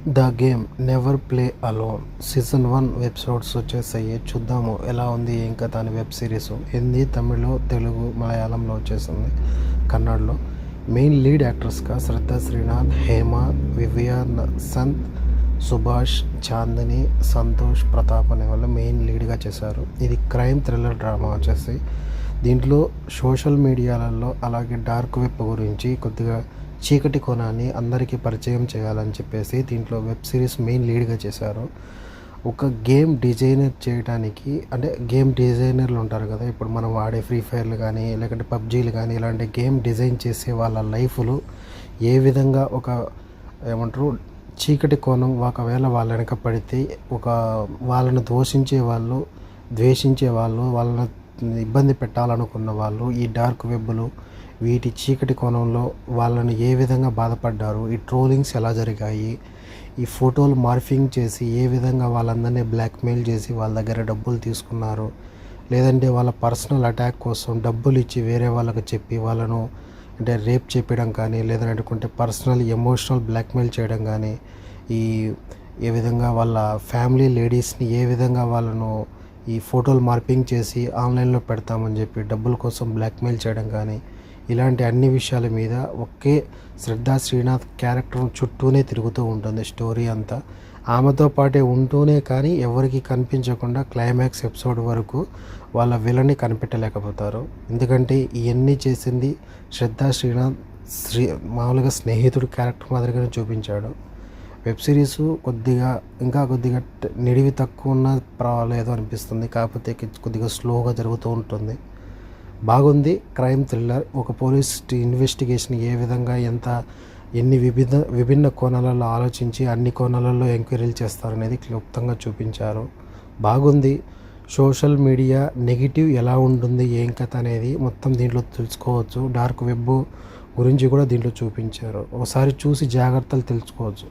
The game never play alone season 1 episodes వచ్చేసాయి. చూద్దాము ఎలా ఉంది ఏం కథ అని. వెబ్ సిరీస్ హిందీ, తమిళ్, తెలుగు, మలయాళంలో వచ్చేసింది. కన్నడలో మెయిన్ లీడ్ యాక్టర్స్గా శ్రద్ధా శ్రీనాథ్, హేమ, వివియన్ సంత్, సుభాష్, చాందిని, సంతోష్ ప్రతాప్ అనే వాళ్ళు మెయిన్ లీడ్గా చేశారు. ఇది క్రైమ్ థ్రిల్లర్ డ్రామా వచ్చేసి దీంట్లో సోషల్ మీడియాలలో అలాగే డార్క్ వెబ్ గురించి కొద్దిగా చీకటి కోణాన్ని అందరికీ పరిచయం చేయాలని చెప్పేసి దీంట్లో వెబ్ సిరీస్ మెయిన్ లీడ్గా చేశారు. ఒక గేమ్ డిజైనర్ చేయడానికి, అంటే గేమ్ డిజైనర్లు ఉంటారు కదా, ఇప్పుడు మనం వాడే ఫ్రీ ఫైర్లు కానీ లేకుంటే పబ్జీలు కానీ ఇలాంటి గేమ్ డిజైన్ చేసే వాళ్ళ లైఫ్లు ఏ విధంగా ఒక ఏమంటారు చీకటి కోణం ఒకవేళ వాళ్ళ వెనక పడితే ఒక వాళ్ళను దూషించే వాళ్ళు, ద్వేషించే వాళ్ళు, వాళ్ళని ఇబ్బంది పెట్టాలనుకున్న వాళ్ళు ఈ డార్క్ వెబ్లు వీటి చీకటి కోణంలో వాళ్ళని ఏ విధంగా బాధపడ్డారు, ఈ ట్రోలింగ్స్ ఎలా జరిగాయి, ఈ ఫోటోలు మార్ఫింగ్ చేసి ఏ విధంగా వాళ్ళందరినీ బ్లాక్మెయిల్ చేసి వాళ్ళ దగ్గర డబ్బులు తీసుకున్నారు, లేదంటే వాళ్ళ పర్సనల్ అటాక్ కోసం డబ్బులు ఇచ్చి వేరే వాళ్ళకి చెప్పి వాళ్ళను అంటే రేప్ చేయడం కానీ, లేదంటే పర్సనల్ ఎమోషనల్ బ్లాక్మెయిల్ చేయడం కానీ, ఏ విధంగా వాళ్ళ ఫ్యామిలీ లేడీస్ని ఏ విధంగా వాళ్ళను ఈ ఫోటోలు మార్పింగ్ చేసి ఆన్లైన్లో పెడతామని చెప్పి డబ్బుల కోసం బ్లాక్మెయిల్ చేయడం కానీ, ఇలాంటి అన్ని విషయాల మీద ఒకే శ్రద్ధా శ్రీనాథ్ క్యారెక్టర్ చుట్టూనే తిరుగుతూ ఉంటుంది స్టోరీ అంతా. ఆమెతో పాటే ఉంటూనే కానీ ఎవరికి కనిపించకుండా క్లైమాక్స్ ఎపిసోడ్ వరకు వాళ్ళ విలని కనిపెట్టలేకపోతారు. ఎందుకంటే ఇవన్నీ చేసింది శ్రద్ధా శ్రీనాథ్ మామూలుగా స్నేహితుడు క్యారెక్టర్ మాదిరిగానే చూపించాడు. వెబ్ సిరీస్ ఇంకా కొద్దిగా నిడివి తక్కువ ఉన్న పర్వాలేదు అనిపిస్తుంది. కాకపోతే కొద్దిగా స్లోగా జరుగుతూ ఉంటుంది. బాగుంది. క్రైమ్ థ్రిల్లర్, ఒక పోలీస్ ఇన్వెస్టిగేషన్ ఏ విధంగా ఎన్ని విభిన్న కోణాలలో ఆలోచించి అన్ని కోణాలలో ఎంక్వైరీలు చేస్తారనేది క్లుప్తంగా చూపించారు. బాగుంది. సోషల్ మీడియా నెగిటివ్ ఎలా ఉంటుంది ఏం కథ అనేది మొత్తం దీంట్లో తెలుసుకోవచ్చు. డార్క్ వెబ్ గురించి కూడా దీంట్లో చూపించారు. ఒకసారి చూసి జాగ్రత్తలు తెలుసుకోవచ్చు.